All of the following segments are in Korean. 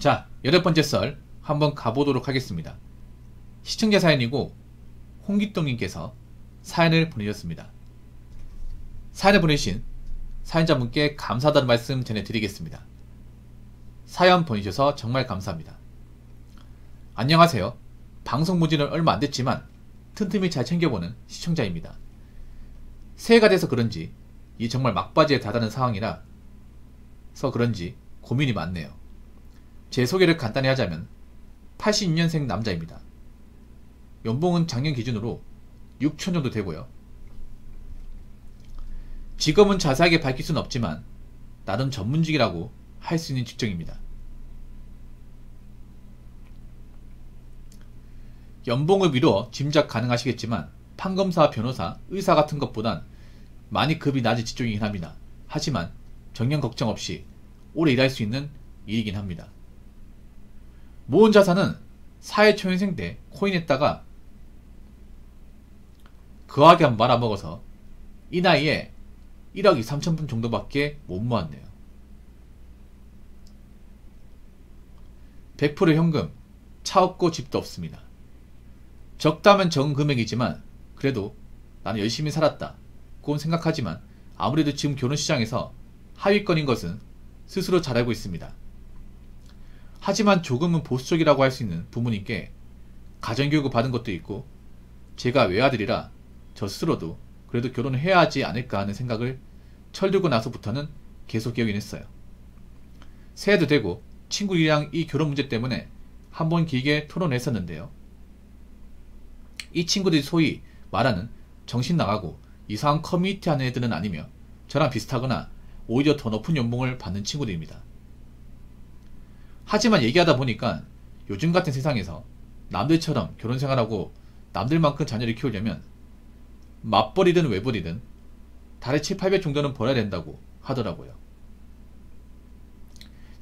자, 8번째 썰 한번 가보도록 하겠습니다. 시청자 사연이고 홍기동님께서 사연을 보내셨습니다. 사연을 보내신 사연자분께 감사하다는 말씀 전해드리겠습니다. 사연 보내주셔서 정말 감사합니다. 안녕하세요. 방송 본지는 얼마 안됐지만 틈틈이 잘 챙겨보는 시청자입니다. 새해가 돼서 그런지 이 정말 막바지에 다다른 상황이라서 그런지 고민이 많네요. 제 소개를 간단히 하자면 82년생 남자입니다. 연봉은 작년 기준으로 6천 정도 되고요. 직업은 자세하게 밝힐 수는 없지만 나름 전문직이라고 할 수 있는 직종입니다. 연봉을 미루어 짐작 가능하시겠지만 판검사, 변호사, 의사 같은 것보단 많이 급이 낮은 직종이긴 합니다. 하지만 정년 걱정 없이 오래 일할 수 있는 일이긴 합니다. 모은 자산은 사회초년생 때 코인했다가 거하게 한번 말아먹어서 이 나이에 1억 2, 3천 분 정도밖에 못 모았네요. 100% 현금, 차 없고 집도 없습니다. 적다면 적은 금액이지만 그래도 나는 열심히 살았다 고 생각하지만 아무래도 지금 결혼시장에서 하위권인 것은 스스로 잘 알고 있습니다. 하지만 조금은 보수적이라고 할 수 있는 부모님께 가정교육을 받은 것도 있고 제가 외아들이라 저 스스로도 그래도 결혼을 해야 하지 않을까 하는 생각을 철들고 나서부터는 계속 기억이 했어요. 새해도 되고 친구들이랑 이 결혼 문제 때문에 한번 길게 토론했었는데요. 이 친구들이 소위 말하는 정신 나가고 이상한 커뮤니티 하는 애들은 아니며 저랑 비슷하거나 오히려 더 높은 연봉을 받는 친구들입니다. 하지만 얘기하다 보니까 요즘 같은 세상에서 남들처럼 결혼생활하고 남들만큼 자녀를 키우려면 맞벌이든 외벌이든 달에 7, 800 정도는 벌어야 된다고 하더라고요.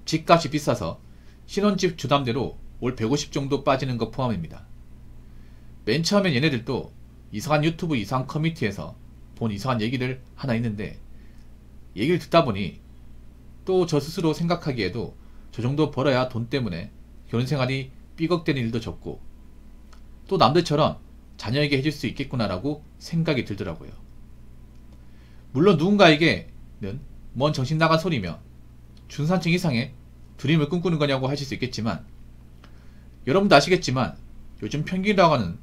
집값이 비싸서 신혼집 주담대로 올 150 정도 빠지는 거 포함입니다. 맨 처음엔 얘네들도 이상한 유튜브 이상한 커뮤니티에서 본 이상한 얘기들 하나 있는데 얘기를 듣다 보니 또 저 스스로 생각하기에도 저 정도 벌어야 돈 때문에 결혼생활이 삐걱대는 일도 적고 또 남들처럼 자녀에게 해줄 수 있겠구나라고 생각이 들더라고요. 물론 누군가에게는 뭔 정신 나간 소리며 중산층 이상의 드림을 꿈꾸는 거냐고 하실 수 있겠지만 여러분도 아시겠지만 요즘 평균이라고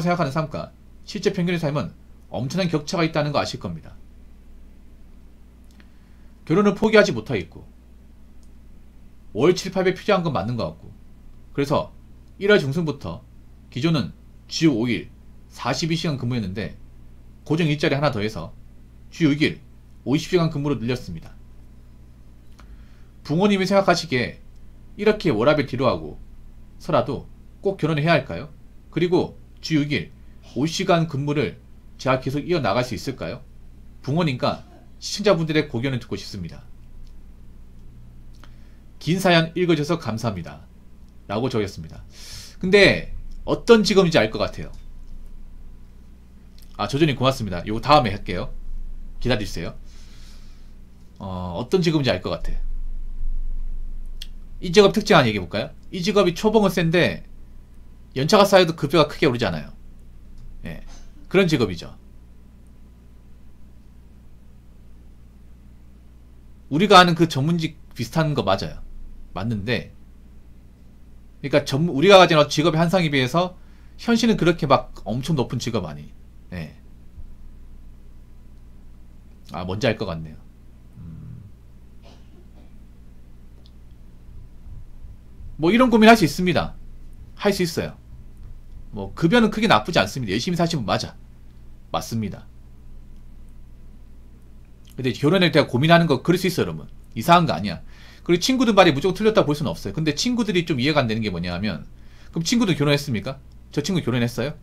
생각하는 삶과 실제 평균의 삶은 엄청난 격차가 있다는 거 아실 겁니다. 결혼을 포기하지 못하겠고 월 7, 800 필요한 건 맞는 것 같고 그래서 1월 중순부터 기존은 주 5일 42시간 근무였는데 고정 일자리 하나 더해서 주 6일 50시간 근무로 늘렸습니다. 부모님이 생각하시기에 이렇게 워라밸 뒤로하고 서라도 꼭 결혼을 해야 할까요? 그리고 주 6일 50시간 근무를 제가 계속 이어나갈 수 있을까요? 부모님과 시청자분들의 고견을 듣고 싶습니다. 긴 사연 읽어줘서 감사합니다 라고 적었습니다. 근데 어떤 직업인지 알 것 같아요. 조전님 고맙습니다. 이거 다음에 할게요. 기다려주세요. 어떤 직업인지 알 것 같아. 이 직업 특징 하나 얘기해볼까요? 이 직업이 초봉은 센데 연차가 쌓여도 급여가 크게 오르지 않아요. 예, 그런 직업이죠. 우리가 아는 그 전문직 비슷한 거 맞아요. 맞는데 그러니까 우리가 가진 직업의 한상에 비해서 현실은 그렇게 막 엄청 높은 직업 아니. 예. 뭔지 알 것 같네요. 뭐 이런 고민 할 수 있습니다. 할 수 있어요. 뭐 급여는 크게 나쁘지 않습니다. 열심히 사시면 맞습니다. 근데 결혼에 대해 고민하는 거 그럴 수 있어요, 여러분. 이상한 거 아니야. 그리고 친구들 말이 무조건 틀렸다 볼 수는 없어요. 근데 친구들이 좀 이해가 안 되는 게 뭐냐 하면 그럼 친구들 결혼했습니까? 저 친구 결혼했어요?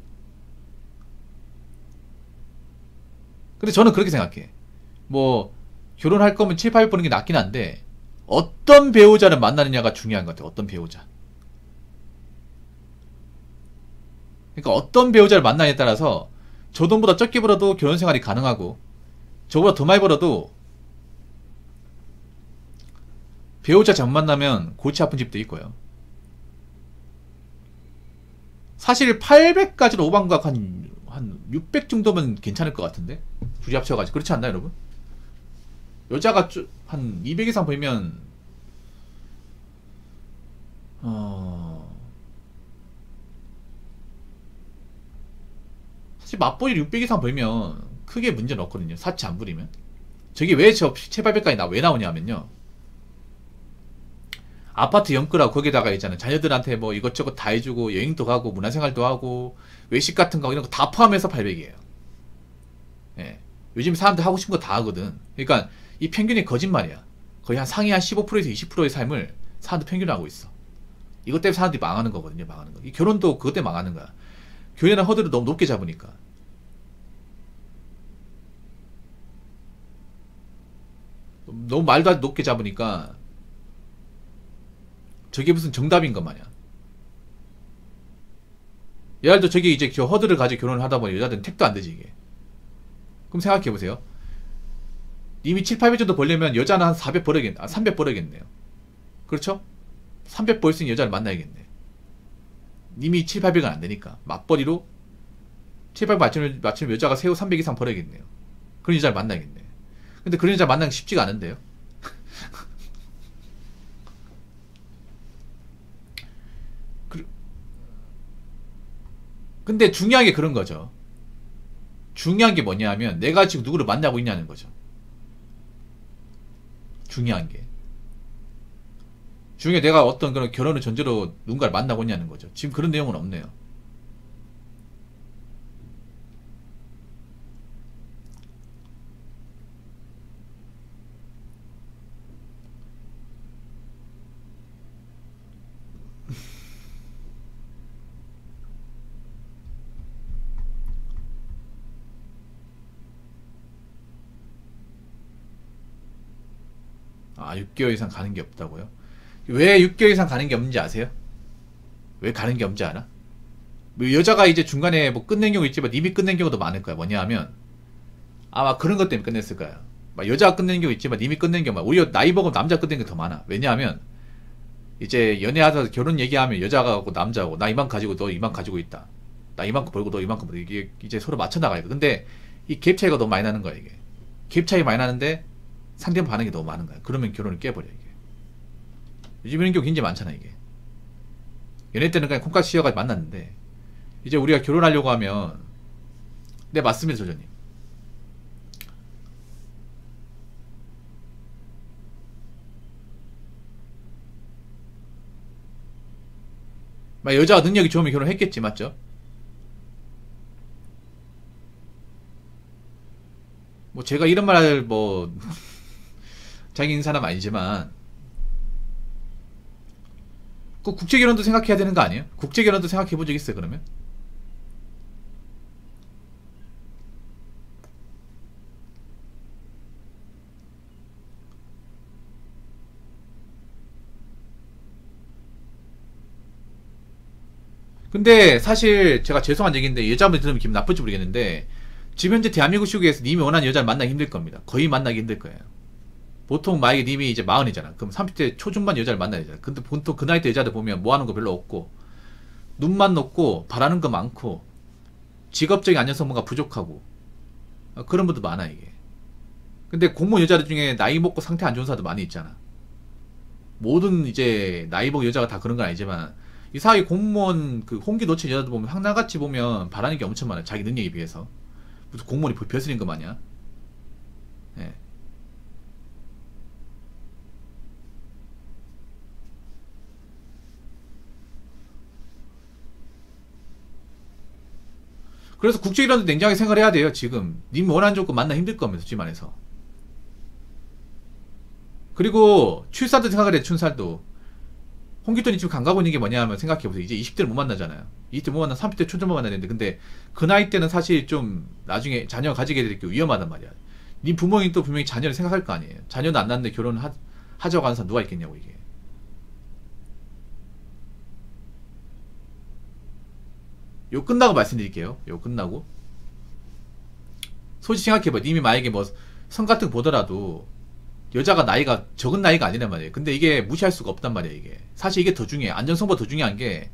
근데 저는 그렇게 생각해. 뭐 결혼할 거면 7, 800 버는 게 낫긴 한데 어떤 배우자를 만나느냐가 중요한 것 같아요. 어떤 배우자. 그러니까 어떤 배우자를 만나냐에 따라서 저 돈보다 적게 벌어도 결혼생활이 가능하고 저보다 더 많이 벌어도 배우자 잘못 만나면 골치 아픈 집도 있고요. 사실 800까지는 오반각 한 600 정도면 괜찮을 것 같은데? 둘이 합쳐가지고. 그렇지 않나요, 여러분? 여자가 한 200 이상 벌면, 사실 맞벌이 600 이상 벌면 크게 문제는 없거든요. 사치 안 부리면. 저게 왜 저 7,800까지 왜 나오냐면요. 아파트 연끌하고 거기다가 있잖아요. 자녀들한테 뭐 이것저것 다 해주고 여행도 가고 문화생활도 하고 외식 같은 거 이런 거 다 포함해서 800이에요. 예. 요즘 사람들 하고 싶은 거 다 하거든. 그러니까 이 평균이 거짓말이야. 거의 한 상위 한 15%에서 20%의 삶을 사람들 평균으로 하고 있어. 이것 때문에 사람들이 망하는 거거든요. 망하는 거. 이 결혼도 그것 때문에 망하는 거야. 교회는 허들을 너무 높게 잡으니까. 너무 말도 안 높게 잡으니까 저게 무슨 정답인 것 마냥. 예를 들어 저게 이제 허들을 가지고 결혼을 하다 보니 여자들은 택도 안 되지 이게. 그럼 생각해보세요. 이미 7, 800 정도 벌려면 여자는 한 400 벌어야겠네. 300 벌어야겠네요. 그렇죠? 300 벌 수 있는 여자를 만나야겠네. 이미 7, 800은 안 되니까. 맞벌이로 7, 800 맞추면 여자가 세후 300 이상 벌어야겠네요. 그런 여자를 만나야겠네. 근데 그런 여자 만나기 쉽지가 않은데요. 근데 중요한 게 그런 거죠. 중요한 게 뭐냐 하면 내가 지금 누구를 만나고 있냐는 거죠. 중요한 게. 중요해 내가 어떤 그런 결혼을 전제로 누군가를 만나고 있냐는 거죠. 지금 그런 내용은 없네요. 아, 6개월 이상 가는 게 없다고요? 왜 6개월 이상 가는 게 없는지 아세요? 왜 가는 게 없는지 알아? 뭐 여자가 이제 중간에 뭐 끝낸 경우 있지만 님이 끝낸 경우도 많을 거야. 뭐냐 하면 아마 그런 것 때문에 끝냈을 거야. 막 여자가 끝낸 경우 있지만 님이 끝낸 경우 오히려 나이 먹으면 남자 끝낸 게 더 많아. 왜냐하면 이제 연애하다 결혼 얘기하면 여자가 하고 남자하고 나 이만 가지고 너 이만 가지고 있다. 나 이만큼 벌고 너 이만큼 벌고 이게 이제 서로 맞춰 나가야 돼. 근데 이 갭 차이가 너무 많이 나는 거야 이게. 갭 차이 많이 나는데 상대방 반응이 너무 많은 거야. 그러면 결혼을 깨버려 이게. 요즘 이런 경우 굉장히 많잖아 이게. 연애 때는 그냥 콩깍지 씌워가지고 만났는데 이제 우리가 결혼하려고 하면 네 맞습니다 조조님. 막 여자가 능력이 좋으면 결혼했겠지 맞죠? 뭐 제가 이런 말 뭐 자기 있는 사람 아니지만 그 국제결혼도 생각해야 되는 거 아니에요? 국제결혼도 생각해 본 적 있어요 그러면? 근데 사실 제가 죄송한 얘기인데 여자분이 들으면 기분 나쁠지 모르겠는데 지금 현재 대한민국 시국에서 님이 원하는 여자를 만나기 힘들 겁니다. 거의 만나기 힘들 거예요. 보통 만약에 님이 이제 40이잖아. 그럼 30대 초중반 여자를 만나야 되잖아. 근데 보통 그 나이 때 여자들 보면 뭐 하는 거 별로 없고 눈만 높고 바라는 거 많고 직업적인 안정성 뭔가 부족하고 그런 분도 많아 이게. 근데 공무원 여자들 중에 나이 먹고 상태 안 좋은 사람도 많이 있잖아. 모든 이제 나이 먹은 여자가 다 그런 건 아니지만 이 사회 공무원 그 홍기 놓친 여자들 보면 황나같이 보면 바라는 게 엄청 많아요. 자기 능력에 비해서. 무슨 공무원이 벼슬인 거 마냥. 예. 그래서 국제결혼도 냉정하게 생각을 해야 돼요. 지금 님 원하는 조건 만나 힘들 겁니다. 솔직히 말해서. 그리고 출산도 생각을 해. 출산도 홍기돈이 지금 감가고 있는 게 뭐냐 하면 생각해보세요. 이제 20대를 못 만나잖아요. 20대 못 만나 30대 초중반 만나야 되는데 근데 그 나이 때는 사실 좀 나중에 자녀 가지게 될 게 위험하단 말이야. 네 부모님 또 분명히 자녀를 생각할 거 아니에요. 자녀는 안 낳는데 결혼을 하자고 하는 사람 누가 있겠냐고 이게. 요 끝나고 말씀드릴게요. 요 끝나고 솔직히 생각해봐. 님이 만약에 뭐 성 같은 거 보더라도 여자가 나이가 적은 나이가 아니란 말이에요. 근데 이게 무시할 수가 없단 말이에요. 이게 사실 이게 더 중요해. 안전성보다 더 중요한 게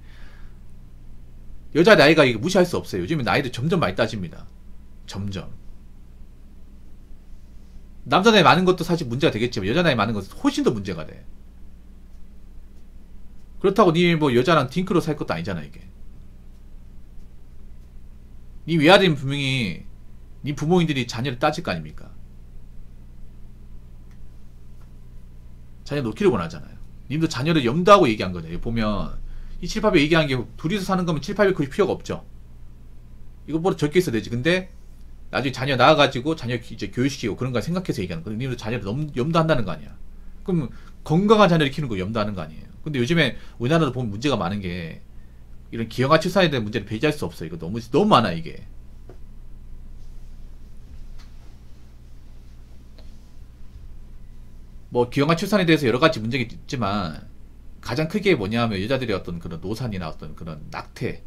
여자 나이가 이게 무시할 수 없어요. 요즘에 나이도 점점 많이 따집니다. 점점. 남자 나이 많은 것도 사실 문제가 되겠지만 여자 나이 많은 것은 훨씬 더 문제가 돼. 그렇다고 니 뭐 여자랑 딩크로 살 것도 아니잖아 이게. 니 외아들은 분명히 니 부모님들이 자녀를 따질 거 아닙니까? 자녀 놓기를 원하잖아요. 님도 자녀를 염두하고 얘기한 거잖아요. 보면 이 7, 800 얘기한 게 둘이서 사는 거면 7, 800 그릴 필요가 없죠. 이거보다 적게 있어야 되지. 근데 나중에 자녀 낳아가지고 자녀 이제 교육시키고 그런 거 생각해서 얘기하는 거예요. 님도 자녀를 염두한다는 거 아니야. 그럼 건강한 자녀를 키우는 거 염두하는 거 아니에요. 근데 요즘에 우리나라도 보면 문제가 많은 게 이런 기형아 출산에 대한 문제를 배제할 수 없어요. 이거 너무 많아 이게. 뭐 기형아 출산에 대해서 여러 가지 문제가 있지만 가장 크게 뭐냐면 여자들의 어떤 그런 노산이나 어떤 그런 낙태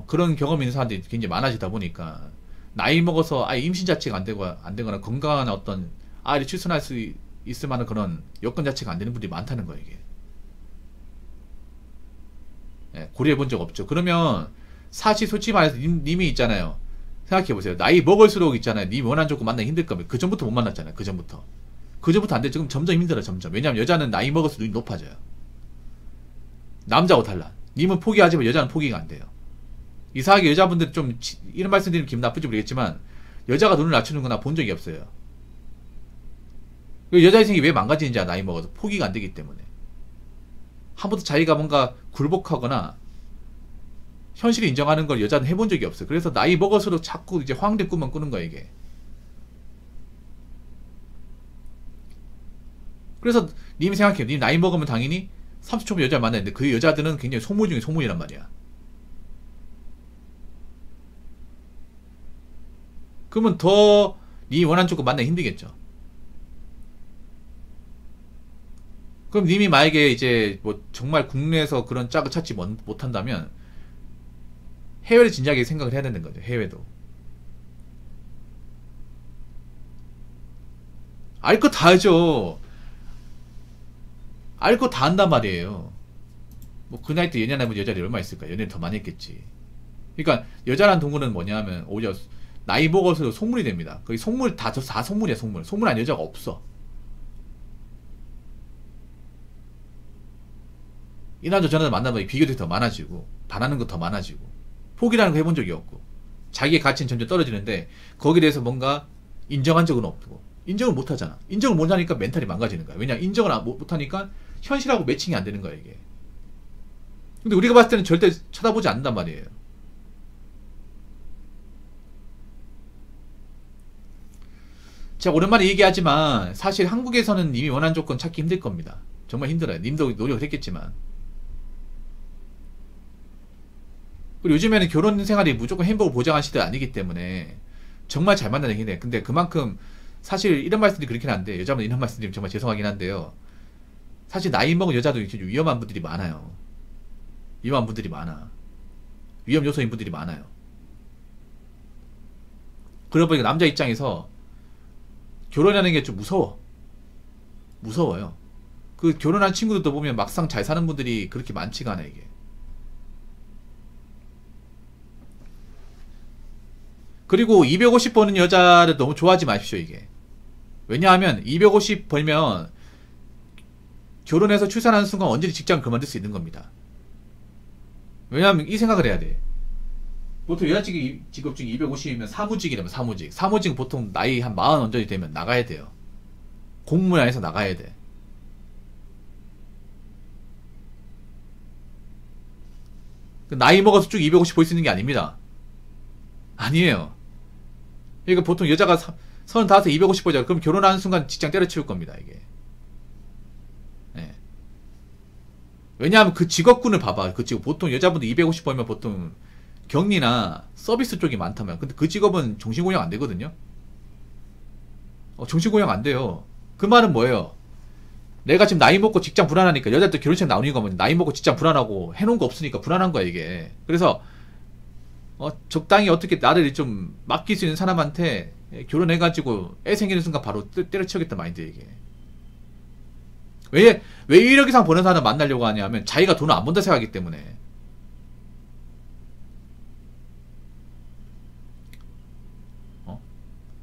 그런 경험이 있는 사람들이 굉장히 많아지다 보니까 나이 먹어서 아예 임신 자체가 안 되거나 건강한 어떤 아이를 출산할 수 있을 만한 그런 여건 자체가 안 되는 분들이 많다는 거예요 이게. 예, 고려해 본 적 없죠. 그러면 사실 솔직히 말해서 님이 있잖아요. 생각해 보세요. 나이 먹을수록 있잖아요. 님 원하는 조건 만나기 힘들 거면 그 전부터 못 만났잖아요. 그 전부터 안 돼. 지금 점점 힘들어 점점. 왜냐면 여자는 나이 먹을수록 눈이 높아져요. 남자하고 달라. 님은 포기하지만 여자는 포기가 안 돼요. 이상하게 여자분들 좀 이런 말씀 드리면 기분 나쁠지 모르겠지만 여자가 눈을 낮추는 거나 본 적이 없어요. 여자 인생이 왜 망가지는지 나이 먹어서 포기가 안 되기 때문에. 한 번도 자기가 뭔가 굴복하거나 현실을 인정하는 걸 여자는 해본 적이 없어요. 그래서 나이 먹어서도 자꾸 이제 황된 꿈만 꾸는 거야 이게. 그래서 님이 생각해요. 님 나이 먹으면 당연히 30초면 여자를 만나는데 그 여자들은 굉장히 소물 중에 소물이란 말이야. 그러면 더 니 원하는 조건 만나기 힘들겠죠. 그럼 님이 만약에 이제 뭐 정말 국내에서 그런 짝을 찾지 못한다면 해외를 진지하게 생각을 해야 되는 거죠. 해외도. 알 거 다 알죠. 알 거 다 안단 말이에요. 뭐 그 나이 때 연애하면 여자들이 얼마 있을까? 연애를 더 많이 했겠지. 그러니까 여자란 동물은 뭐냐면 오히려 나이 먹어서 속물이 됩니다. 거의 속물 다 속물이야 속물. 속물 아닌 여자가 없어. 이 남자 저 남자 만나면 비교도 더 많아지고 바라는 거 더 많아지고 포기라는 거 해본 적이 없고 자기의 가치는 점점 떨어지는데 거기에 대해서 뭔가 인정한 적은 없고 인정을 못하잖아. 인정을 못하니까 멘탈이 망가지는 거야. 왜냐 인정을 못하니까 현실하고 매칭이 안 되는 거야 이게. 근데 우리가 봤을 때는 절대 쳐다보지 않는단 말이에요. 제가 오랜만에 얘기하지만 사실 한국에서는 이미 원하는 조건 찾기 힘들 겁니다. 정말 힘들어요. 님도 노력을 했겠지만. 그리고 요즘에는 결혼 생활이 무조건 행복을 보장한 시대 아니기 때문에 정말 잘 만나는 힘내. 근데 그만큼 사실 이런 말씀들이 그렇긴 한데 여자분 이런 말씀드리면 정말 죄송하긴 한데요. 사실 나이 먹은 여자도 위험한 분들이 많아요. 위험한 분들이 많아. 위험 요소인 분들이 많아요. 그러다 보니까 남자 입장에서 결혼하는 게 좀 무서워요. 그 결혼한 친구들도 보면 막상 잘 사는 분들이 그렇게 많지가 않아 이게. 그리고 250 버는 여자를 너무 좋아하지 마십시오 이게. 왜냐하면 250 벌면 결혼해서 출산하는 순간 언제든지 직장을 그만둘 수 있는 겁니다. 왜냐하면 이 생각을 해야 돼. 보통 여자 직업 중에 250이면 사무직이라면 사무직. 사무직은 보통 나이 한 40 언저리 되면 나가야 돼요. 공무원 안에서 나가야 돼. 나이 먹어서 쭉 250 벌 수 있는 게 아닙니다. 아니에요. 그러니까 보통 여자가 35에 250 벌자. 그럼 결혼하는 순간 직장 때려치울 겁니다 이게. 네. 왜냐하면 그 직업군을 봐봐. 그 직업 보통 여자분들 250 벌면 보통 격리나 서비스 쪽이 많다면 근데 그 직업은 정신고용 안 되거든요. 정신고용 안 돼요. 그 말은 뭐예요? 내가 지금 나이 먹고 직장 불안하니까 여자들 결혼식 나오는 이유가 뭐냐? 나이 먹고 직장 불안하고 해놓은 거 없으니까 불안한 거야 이게. 그래서 적당히 어떻게 나를 좀 맡길 수 있는 사람한테 결혼해가지고 애 생기는 순간 바로 때려치우겠다 마인드 이게. 왜 1억 이상 버는 사람 만나려고 하냐면 자기가 돈을 안 번다 생각하기 때문에.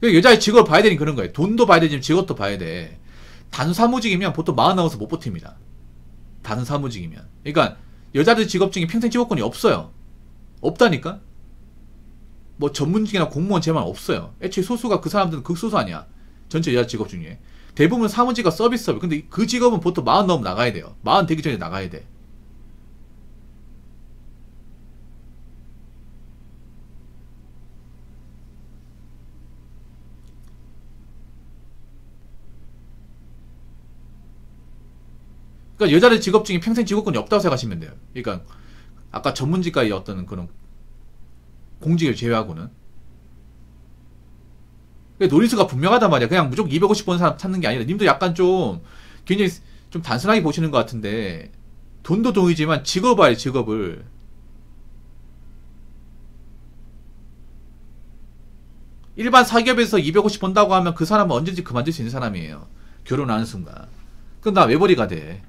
여자의 직업을 봐야 되니 그런 거예요. 돈도 봐야 되지만 직업도 봐야 돼. 단사무직이면 보통 40 넘어서 못 버팁니다. 단사무직이면. 그러니까 여자들 직업 중에 평생 직업권이 없어요. 없다니까? 뭐 전문직이나 공무원 제만 없어요. 애초에 소수가 그 사람들은 극소수 아니야. 전체 여자 직업 중에. 대부분 사무직과 서비스업. 근데 그 직업은 보통 40 넘으면 나가야 돼요. 40 되기 전에 나가야 돼. 그러니까 여자들 직업 중에 평생 직업권이 없다고 생각하시면 돼요. 그러니까 아까 전문직과의 어떤 그런 공직을 제외하고는. 그러니까 노림수가 분명하단 말이야. 그냥 무조건 250 번 사람 찾는 게 아니라 님도 약간 좀 굉장히 좀 단순하게 보시는 것 같은데 돈도 돈이지만 직업을 알아요. 직업을. 일반 사기업에서 250 번다고 하면 그 사람은 언제든지 그만둘 수 있는 사람이에요. 결혼하는 순간. 그럼 나 외벌이가 돼.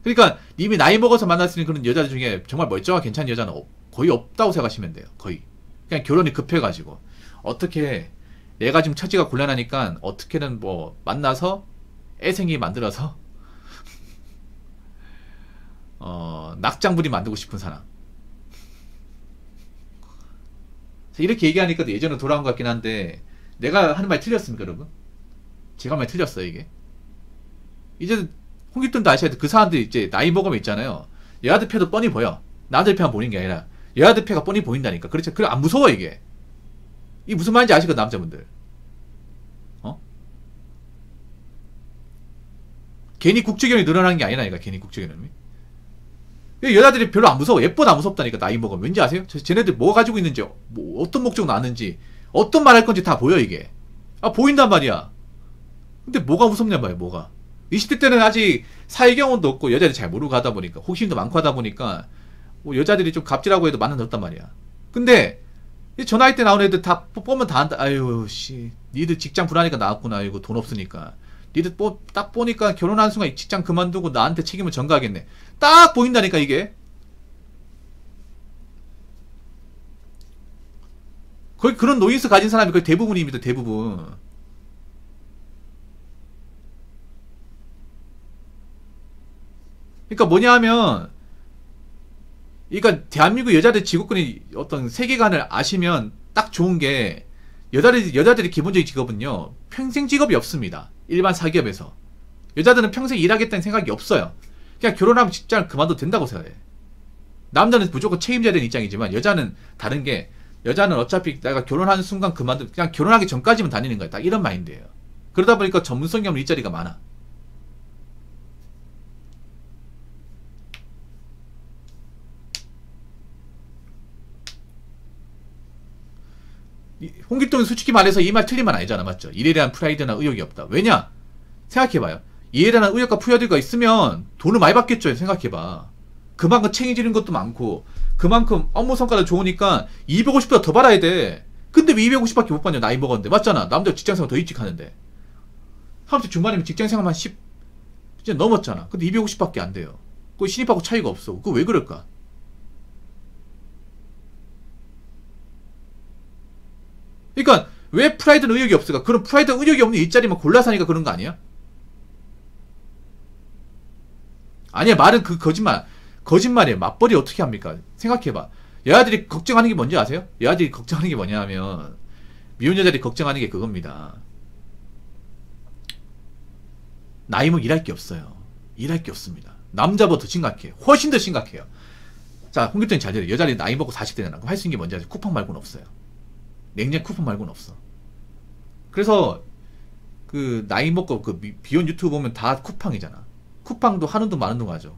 그러니까 님이 나이 먹어서 만날 수 있는 그런 여자들 중에 정말 멀쩡하고 괜찮은 여자는 거의 없다고 생각하시면 돼요. 거의. 그냥 결혼이 급해가지고 어떻게 내가 지금 처지가 곤란하니까 어떻게든 뭐 만나서 애 생기 만들어서 낙장불이 만들고 싶은 사람. 이렇게 얘기하니까 예전으로 돌아온 것 같긴 한데 내가 하는 말 틀렸습니까 여러분? 제가 말 틀렸어요 이게. 이제 홍길동도 아셔야 돼. 그 사람들이 이제 나이 먹으면 있잖아요. 여자들 패도 뻔히 보여. 남자들 패만 보이는 게 아니라 여자들 패가 뻔히 보인다니까. 그렇죠. 그래 안 무서워 이게. 이 무슨 말인지 아시거든 남자분들. 괜히 국제결혼이 늘어나는 게 아니라니까. 괜히 국제결혼이. 여자들이 별로 안 무서워. 예뻐도 안 무섭다니까 나이 먹으면. 왠지 아세요? 쟤네들 뭐 가지고 있는지 뭐 어떤 목적으로 나왔는지 어떤 말 할 건지 다 보여 이게. 아 보인단 말이야. 근데 뭐가 무섭냔 말이야 뭐가. 20대 때는 아직 사회 경험도 없고 여자들이 잘 모르고 하다 보니까 호기심도 많고 하다 보니까 뭐 여자들이 좀 갑질하고 해도 만나줬단 말이야. 근데 저 나이 때 나온 애들 다 보면 다 한다. 아유 씨 니들 직장 불하니까 나왔구나. 이거 돈 없으니까. 니들 딱 보니까 결혼하는 순간 직장 그만두고 나한테 책임을 전가하겠네. 딱 보인다니까 이게. 거의 그런 노인스 가진 사람이 거의 대부분입니다. 대부분. 그러니까 뭐냐 하면 그러니까 대한민국 여자들 직업군이 어떤 세계관을 아시면 딱 좋은 게 여자들이 기본적인 직업은요 평생 직업이 없습니다. 일반 사기업에서 여자들은 평생 일하겠다는 생각이 없어요. 그냥 결혼하면 직장을 그만둬도 된다고 생각해. 남자는 무조건 책임져야 되는 입장이지만 여자는 다른 게 여자는 어차피 내가 결혼하는 순간 그만둬 그냥 결혼하기 전까지만 다니는 거야. 딱 이런 마인드예요. 그러다 보니까 전문성이 없는 일자리가 많아. 홍길동은 솔직히 말해서 이 말 틀린 말 아니잖아. 맞죠? 일에 대한 프라이드나 의욕이 없다. 왜냐? 생각해봐요. 일에 대한 의욕과 프라이드가 있으면 돈을 많이 받겠죠. 생각해봐. 그만큼 책임지는 것도 많고 그만큼 업무 성과도 좋으니까 250보다 더 받아야 돼. 근데 왜 250밖에 못 받냐? 나이 먹었는데. 맞잖아. 남자 직장생활 더 일찍 하는데. 30 중반이면 직장생활만 10 진짜 넘었잖아. 근데 250밖에 안 돼요. 그 신입하고 차이가 없어. 그거 왜 그럴까? 그러니까 왜 프라이드는 의욕이 없을까? 그럼 프라이드 의욕이 없는 일자리만 골라서 하니까 그런 거 아니야? 아니야 말은 그 거짓말이에요. 맞벌이 어떻게 합니까? 생각해봐. 여자들이 걱정하는 게 뭔지 아세요? 여자들이 걱정하는 게 뭐냐 하면 미혼 여자들이 걱정하는 게 그겁니다. 나이 먹 일할 게 없어요. 일할 게 없습니다. 남자보다 더 심각해요. 훨씬 더 심각해요. 자 홍길동이 잘 들어요. 여자들이 나이 먹고 40대 되나 할 수 있는 게 뭔지 아세요? 쿠팡 말고는 없어요. 냉장 쿠폰 말고는 없어. 그래서 그 나이 먹고 그 비혼 유튜브 보면 다 쿠팡이잖아. 쿠팡도 하는 돈 많은 돈 가죠.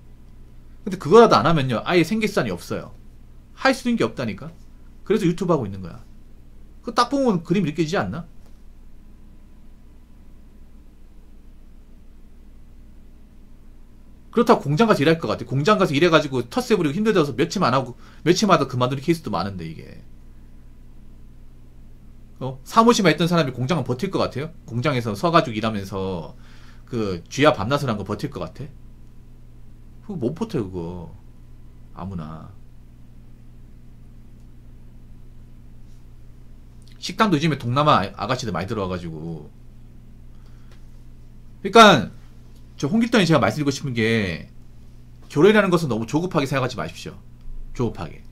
근데 그거라도 안 하면요 아예 생계수단이 없어요. 할 수 있는 게 없다니까. 그래서 유튜브 하고 있는 거야. 그 딱 보면 그림 느껴지지 않나? 그렇다고 공장 가서 일할 것 같아. 공장 가서 일해가지고 텃세 부리고 힘들어서 며칠 안 하고 며칠마다 그만두는 케이스도 많은데 이게. 사무실만 있던 사람이 공장은 버틸 것 같아요? 공장에서 서가지고 일하면서 그 쥐야 밤낮을 한 거 버틸 것 같아? 그거 못 버텨요 그거. 아무나. 식당도 요즘에 동남아 아가씨들 많이 들어와가지고. 그러니까 저 홍길동이 제가 말씀드리고 싶은 게, 결혼이라는 것은 너무 조급하게 생각하지 마십시오. 조급하게.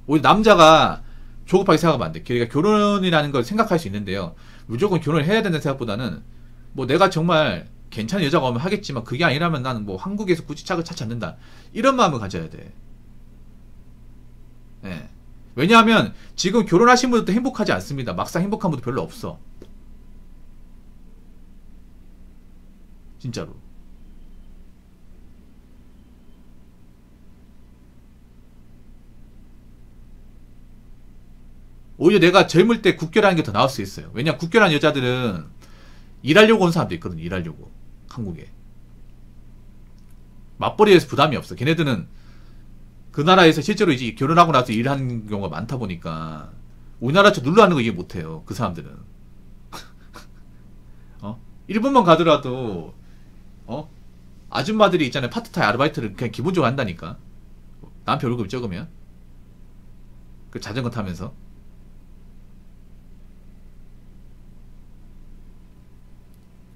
오히려 남자가 조급하게 생각하면 안 돼. 그러니까 결혼이라는 걸 생각할 수 있는데요. 무조건 결혼을 해야 된다는 생각보다는, 뭐 내가 정말 괜찮은 여자가 오면 하겠지만 그게 아니라면 나는 뭐 한국에서 굳이 짝을 찾지 않는다. 이런 마음을 가져야 돼. 네. 왜냐하면 지금 결혼하신 분들도 행복하지 않습니다. 막상 행복한 분도 별로 없어. 진짜로. 오히려 내가 젊을 때 국결하는 게 더 나을 수 있어요. 왜냐 국결한 여자들은 일하려고 온 사람도 있거든. 일하려고. 한국에. 맞벌이에서 부담이 없어. 걔네들은 그 나라에서 실제로 이제 결혼하고 나서 일하는 경우가 많다 보니까 우리나라처럼 눌러 하는 거 이해 못해요. 그 사람들은. 일본만 가더라도 아줌마들이 있잖아요. 파트타임 아르바이트를 그냥 기본적으로 한다니까. 남편 월급이 적으면. 그 자전거 타면서.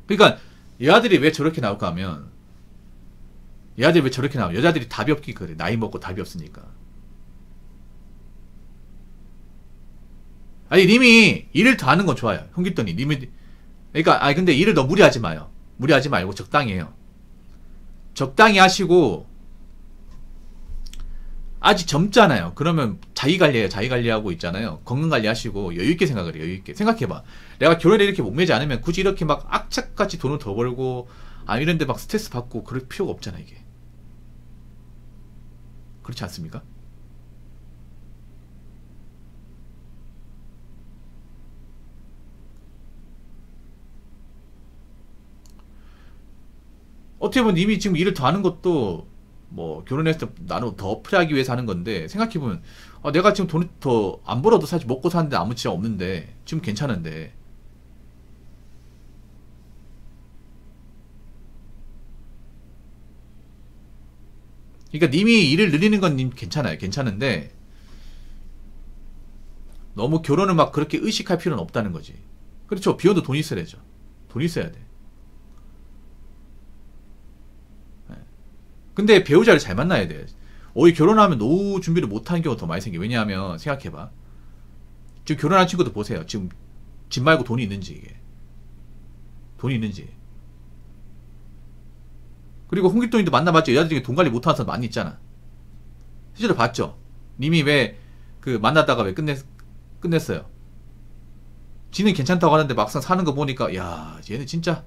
그러니까 여자들이 왜 저렇게 나올까 하면, 여자들이 왜 저렇게 나오면 여자들이 답이 없기 그래. 나이 먹고 답이 없으니까. 아니 님이 일을 더 하는 건 좋아요. 홍길동이 님이. 그러니까 근데 일을 너무 무리하지 마요. 무리하지 말고 적당히 해요. 적당히 하시고, 아직 젊잖아요. 그러면 자기 관리해요. 자기 관리하고 있잖아요. 건강 관리하시고 여유있게 생각을 해요. 여유있게. 생각해봐. 내가 결혼에 이렇게 목매지 않으면 굳이 이렇게 막 악착같이 돈을 더 벌고 이런데 막 스트레스 받고 그럴 필요가 없잖아 이게. 그렇지 않습니까? 어떻게 보면 이미 지금 일을 더 하는 것도 뭐 결혼했을 때 나는 더 프리하기 위해서 하는 건데, 생각해보면 내가 지금 돈을 더 안 벌어도 사실 먹고 사는데 아무 지장 없는데 지금 괜찮은데. 그러니까 님이 일을 늘리는 건 님 괜찮아요. 괜찮은데 너무 결혼을 막 그렇게 의식할 필요는 없다는 거지. 그렇죠. 비혼도 돈 있어야죠. 돈 있어야 돼. 근데 배우자를 잘 만나야 돼. 오히려 결혼하면 노후 준비를 못하는 경우가 더 많이 생겨. 왜냐하면 생각해봐. 지금 결혼한 친구들 보세요. 지금 집 말고 돈이 있는지, 이게. 돈이 있는지. 그리고 홍길동님도 만나봤죠. 여자들 중에 돈 관리 못하는 사람 많이 있잖아. 실제로 봤죠. 님이 왜 그 만나다가 왜 끝냈어요. 지는 괜찮다고 하는데 막상 사는 거 보니까 야 얘는 진짜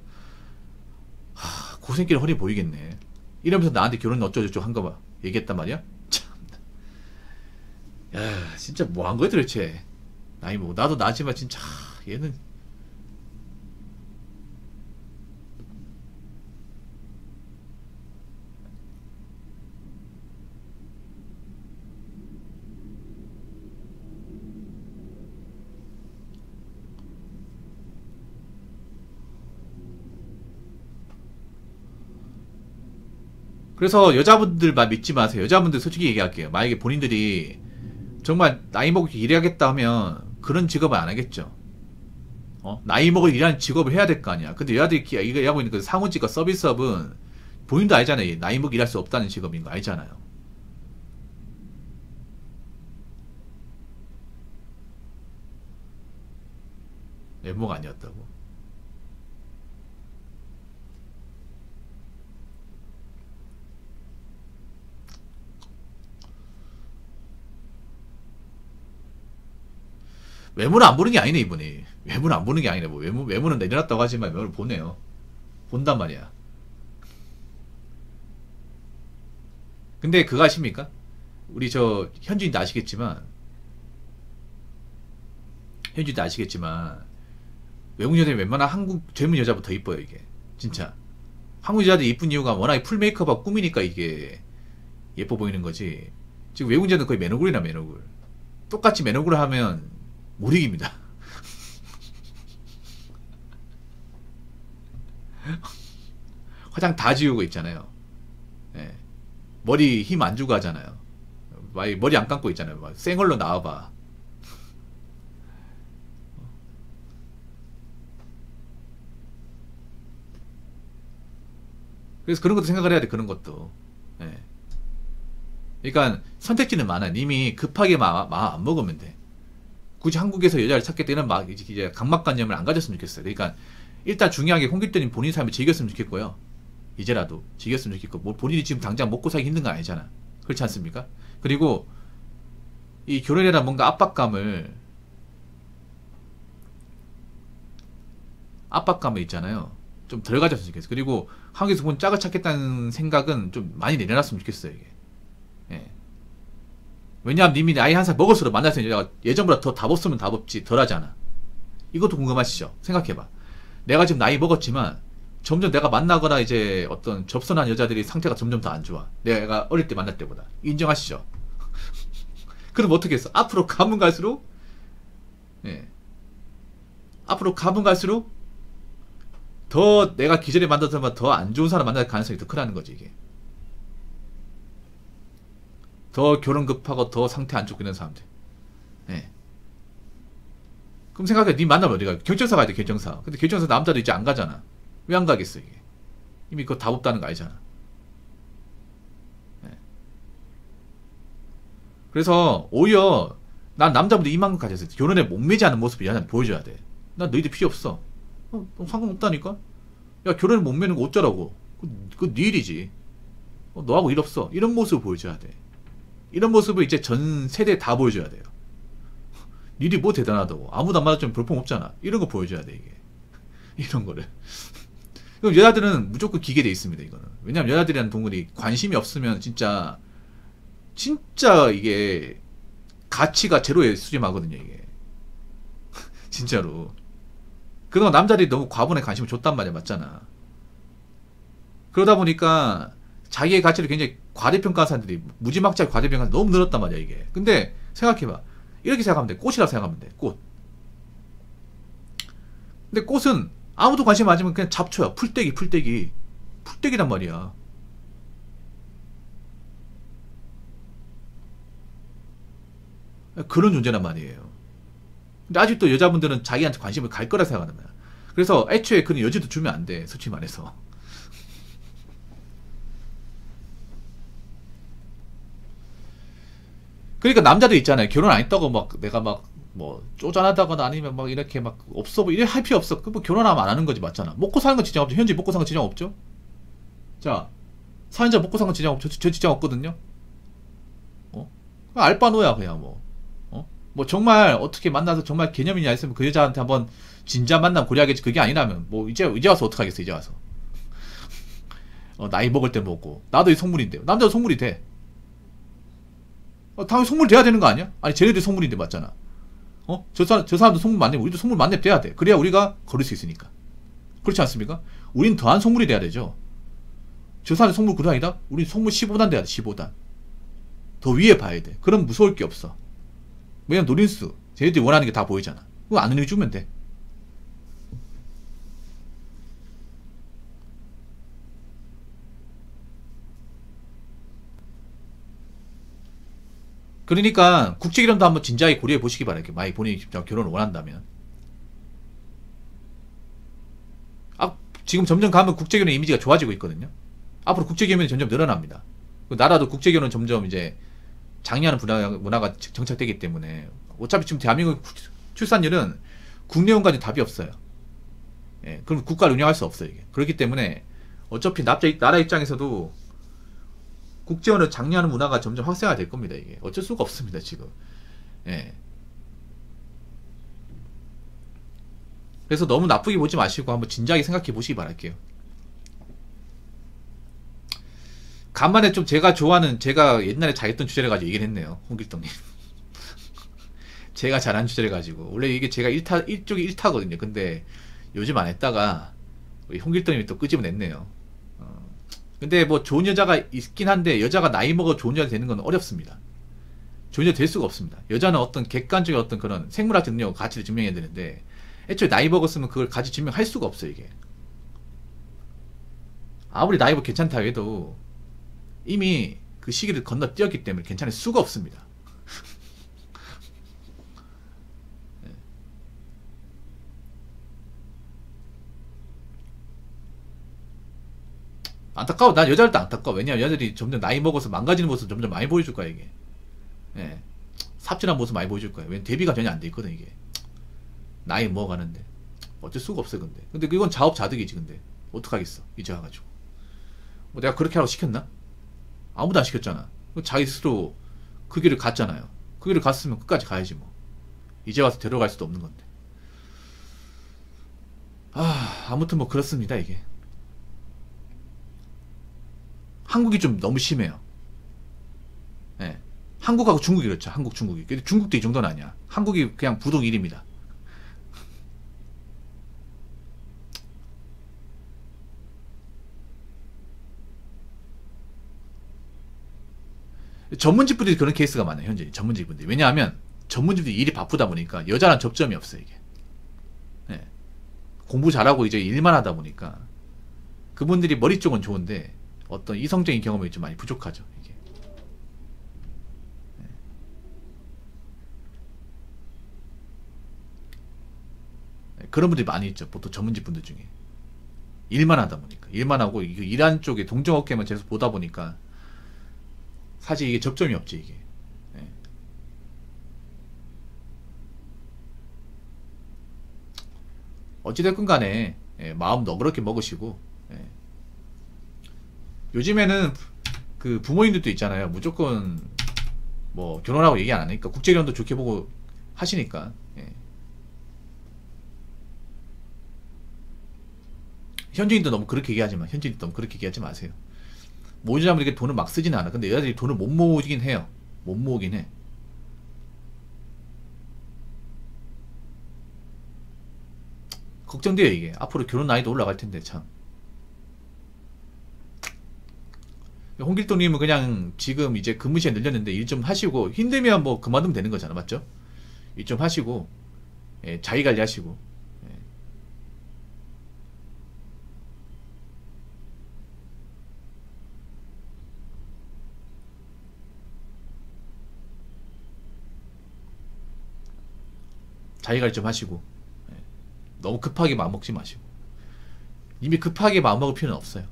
고생길 허리 보이겠네. 이러면서 나한테 결혼 어쩌고저쩌고 한 거 봐. 얘기했단 말이야? 참. 야, 진짜 뭐 한 거야 도대체. 아니, 뭐, 나도 나지만 진짜, 얘는. 그래서 여자분들만 믿지 마세요. 여자분들 솔직히 얘기할게요. 만약에 본인들이 정말 나이 먹고 일해야겠다 하면 그런 직업은 안 하겠죠. 나이 먹을 일하는 직업을 해야 될 거 아니야. 근데 여자들이 얘기하고 있는 그 사무직과 서비스업은 본인도 알잖아요. 나이 먹고 일할 수 없다는 직업인 거 알잖아요. 외모가 아니었다고. 외모는 안 보는 게 아니네 이분이. 외모는 안 보는 게 아니네. 뭐 외모는 내려놨다고 하지만 외모를 보네요. 본단 말이야. 근데 그거 아십니까? 우리 저 현주인도 아시겠지만 외국 여자는 웬만한 한국 젊은 여자보다 더 이뻐요 이게. 진짜. 한국 여자들이 이쁜 이유가 워낙에 풀 메이크업하고 꾸미니까 이게 예뻐 보이는 거지. 지금 외국 여자는 거의 맨얼굴이나 맨얼굴. 똑같이 맨얼굴을 하면 못 이깁니다. 화장 다 지우고 있잖아요. 예. 머리 힘 안 주고 하잖아요. 머리 안 감고 있잖아요. 막 생얼로 나와봐. 그래서 그런 것도 생각을 해야 돼. 그런 것도. 예. 그러니까 선택지는 많아. 이미 급하게 마음 안 먹으면 돼. 굳이 한국에서 여자를 찾게 되는 이제 강박관념을 안 가졌으면 좋겠어요. 그러니까 일단 중요한 게 홍길동님 본인 삶을 즐겼으면 좋겠고요. 이제라도 즐겼으면 좋겠고, 뭐 본인이 지금 당장 먹고 살기 힘든 거 아니잖아. 그렇지 않습니까? 그리고 이 결혼이란 뭔가 압박감을 있잖아요. 좀 덜 가졌으면 좋겠어요. 그리고 한국에서 본 짝을 찾겠다는 생각은 좀 많이 내려놨으면 좋겠어요. 이게. 예. 왜냐하면 님이 나이 한 살 먹을수록 만날 수 있는 여자가 예전보다 더 답없으면 답없지 덜 하잖아. 이것도 궁금하시죠? 생각해봐. 내가 지금 나이 먹었지만 점점 내가 만나거나 이제 어떤 접선한 여자들이 상태가 점점 더 안 좋아. 내가 어릴 때 만날 때보다. 인정하시죠? 그럼 어떻게 했어? 앞으로 가면 갈수록, 예. 앞으로 가면 갈수록 더 내가 기존에 만났던 더 안 좋은 사람 만날 가능성이 더 크다는 거지, 이게. 더 결혼 급하고 더 상태 안 좋고 이런 사람들. 예. 그럼 생각해. 니 만나면 어디 가? 결정사 가야 돼, 결정사. 근데 결정사 남자도 이제 안 가잖아. 왜 안 가겠어, 이게? 이미 그거 답 없다는 거 알잖아. 예. 그래서 오히려 난 남자분들 이만큼 가졌어. 결혼에 못 매지 않은 모습을 여자한테 보여줘야 돼. 난 너희들 필요 없어. 상관없다니까? 야, 결혼에 못 매는 거 어쩌라고? 그거 네 일이지. 너하고 일 없어. 이런 모습을 보여줘야 돼. 이런 모습을 이제 전 세대에 다 보여줘야 돼요. 니들이 뭐 대단하다고. 아무도 안 맞았지만 볼품 없잖아. 이런 거 보여줘야 돼, 이게. 이런 거를. 그럼 여자들은 무조건 기계돼 있습니다, 이거는. 왜냐면 여자들이라는 동물이 관심이 없으면 진짜 이게 가치가 제로에 수렴하거든요, 이게. 진짜로. 그동안 남자들이 너무 과분하게 관심을 줬단 말이야, 맞잖아. 그러다 보니까 자기의 가치를 굉장히 과대평가한 사람들이 무지막지하게 과대평가해서 너무 늘었단 말이야, 이게. 근데 생각해봐. 이렇게 생각하면 돼. 꽃이라고 생각하면 돼. 꽃. 근데 꽃은 아무도 관심 안 가지면 그냥 잡초야. 풀떼기란 말이야. 그런 존재란 말이에요. 근데 아직도 여자분들은 자기한테 관심을 갈 거라 생각하는 거야. 그래서 애초에 그런 여지도 주면 안 돼. 솔직히 말해서. 그러니까 남자들 있잖아요. 결혼 안 했다고 막 내가 막 뭐 쪼잔하다거나 아니면 막 이렇게 막 없어 뭐 이래 할 필요 없어. 그 뭐 결혼하면 안 하는 거지, 맞잖아. 먹고 사는 건 지장 없죠. 현재 먹고 사는 건 지장 없죠. 자, 사연자 먹고 사는 건 지장 없죠. 저 지장 없거든요. 알바노야 그냥 뭐. 뭐 정말 어떻게 만나서 정말 개념이냐 했으면 그 여자한테 한번 진짜 만남 고려하겠지. 그게 아니라면 뭐 이제 와서 어떡하겠어. 이제 와서 나이 먹을 때 먹고. 나도 이 속물인데. 남자도 속물이 돼. 당연히 속물 돼야 되는 거 아니야? 아니 쟤네들 속물인데 맞잖아. 저 사람도 속물 만내면 우리도 속물 만렙 돼야 돼. 그래야 우리가 걸을 수 있으니까. 그렇지 않습니까? 우린 더한 속물이 돼야 되죠. 저 사람 속물 9단이다? 우린 속물 15단 돼야 돼. 15단. 더 위에 봐야 돼. 그럼 무서울 게 없어. 왜냐면 노린수 쟤네들이 원하는 게 다 보이잖아. 그거 안 해주면 돼. 그러니까 국제결혼도 한번 진지하게 고려해 보시기 바랄게요. 만약 본인이 결혼을 원한다면. 지금 점점 가면 국제결혼 이미지가 좋아지고 있거든요. 앞으로 국제결혼이 점점 늘어납니다. 나라도 국제결혼 점점 이제 장려하는 문화가 정착되기 때문에 어차피 지금 대한민국 출산율은 국내혼까지 답이 없어요. 예, 그럼 국가를 운영할 수 없어요, 이게. 그렇기 때문에 어차피 나라 입장에서도 국제혼을 장려하는 문화가 점점 확산화 될 겁니다, 이게. 어쩔 수가 없습니다, 지금. 예. 그래서 너무 나쁘게 보지 마시고 한번 진지하게 생각해 보시기 바랄게요. 간만에 좀 제가 옛날에 잘했던 주제를 가지고 얘기를 했네요, 홍길동님. 제가 잘한 주제를 가지고. 원래 이게 제가 일쪽이 1타거든요. 근데 요즘 안 했다가 우리 홍길동님이 또 끄집어냈네요. 근데 뭐 좋은 여자가 있긴 한데 여자가 나이 먹어 좋은 여자 되는 건 어렵습니다. 좋은 여자 될 수가 없습니다. 여자는 어떤 객관적인 어떤 그런 생물학적 능력 가치를 증명해야 되는데 애초에 나이 먹었으면 그걸 가치 증명할 수가 없어요. 이게 아무리 나이 먹 괜찮다 해도 이미 그 시기를 건너뛰었기 때문에 괜찮을 수가 없습니다. 안타까워. 난 여자들도 안타까워. 왜냐면 여자들이 점점 나이 먹어서 망가지는 모습 점점 많이 보여줄 거야 이게. 예. 삽질한 모습 많이 보여줄 거야. 왜냐면 대비가 전혀 안 돼 있거든 이게. 나이 먹어가는데 어쩔 수가 없어요. 근데 이건 자업자득이지. 근데 어떡하겠어 이제 와가지고. 뭐 내가 그렇게 하라고 시켰나? 아무도 안 시켰잖아. 자기 스스로 그 길을 갔잖아요. 그 길을 갔으면 끝까지 가야지 뭐. 이제 와서 데려갈 수도 없는 건데. 아무튼 뭐 그렇습니다 이게. 한국이 좀 너무 심해요. 예. 한국하고 중국이 그렇죠. 한국, 중국이. 근데 중국도 이 정도는 아니야. 한국이 그냥 부동 1입니다. 전문직분들이 그런 케이스가 많아요. 현재 전문직분들이. 왜냐하면 전문직분들이 일이 바쁘다 보니까 여자랑 접점이 없어요. 이게. 예. 공부 잘하고 이제 일만 하다 보니까 그분들이 머리 쪽은 좋은데 어떤 이성적인 경험이 좀 많이 부족하죠. 이게. 그런 분들이 많이 있죠. 보통 전문직 분들 중에. 일만 하다 보니까. 일만 하고 일하는 쪽에 동종업계만 계속 보다 보니까 사실 이게 접점이 없지 이게. 예. 어찌됐건 간에 마음 너그럽게 먹으시고 요즘에는 그 부모님들도 있잖아요. 무조건 뭐 결혼하고 얘기 안 하니까 국제결혼도 좋게 보고 하시니까 현지인도 너무 그렇게 얘기하지만 현지인도 너무 그렇게 얘기하지 마세요. 모으는 사람들이 돈을 막 쓰지는 않아. 근데 여자들이 돈을 못 모으긴 해요. 못 모으긴 해. 걱정돼요 이게. 앞으로 결혼 나이도 올라갈 텐데 참. 홍길동님은 그냥 지금 이제 근무 시간 늘렸는데 일 좀 하시고 힘들면 뭐 그만두면 되는 거잖아. 맞죠? 일 좀 하시고 자기 관리하시고 자기 관리 좀 하시고 너무 급하게 마음먹지 마시고 이미 급하게 마음먹을 필요는 없어요.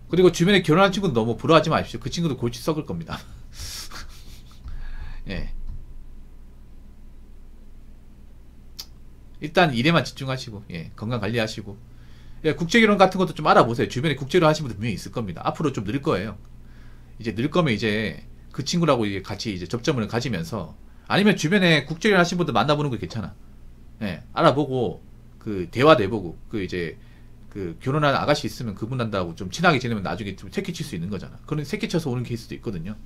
그리고 주변에 결혼한 친구도 너무 부러워하지 마십시오. 그 친구도 골치 썩을 겁니다. 예. 일단 일에만 집중하시고 건강 관리하시고 국제결혼 같은 것도 좀 알아보세요. 주변에 국제결혼 하시는 분들 분명히 있을 겁니다. 앞으로 좀 늘 거예요. 이제 늘 거면 이제 그 친구라고 이제 같이 이제 접점을 가지면서 아니면 주변에 국제결혼 하시는 분들 만나보는 거 괜찮아. 알아보고 그 대화도 해보고 그 이제 그 결혼한 아가씨 있으면 그분한다고 좀 친하게 지내면 나중에 좀 새끼 칠 수 있는 거잖아. 그런 새끼 쳐서 오는 케이스도 있거든요.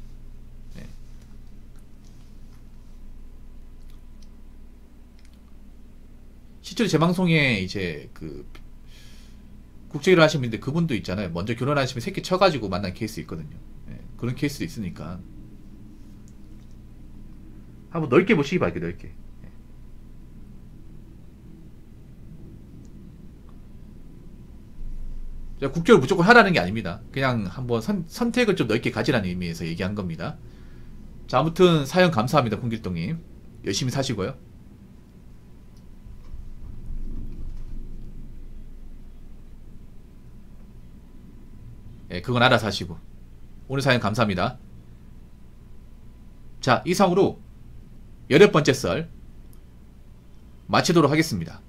실제로 제 방송에 이제 그 국제결혼 하신 분인데 그분도 있잖아요. 먼저 결혼하시면 새끼 쳐가지고 만난 케이스 있거든요. 그런 케이스도 있으니까 한번 넓게 보시기 바랄게요. 넓게. 국제를 무조건 하라는 게 아닙니다. 그냥 한번 선택을 좀 넓게 가지라는 의미에서 얘기한 겁니다. 자, 아무튼 사연 감사합니다. 홍길동님. 열심히 사시고요. 그건 알아서 하시고. 오늘 사연 감사합니다. 자, 이상으로 18번째 썰 마치도록 하겠습니다.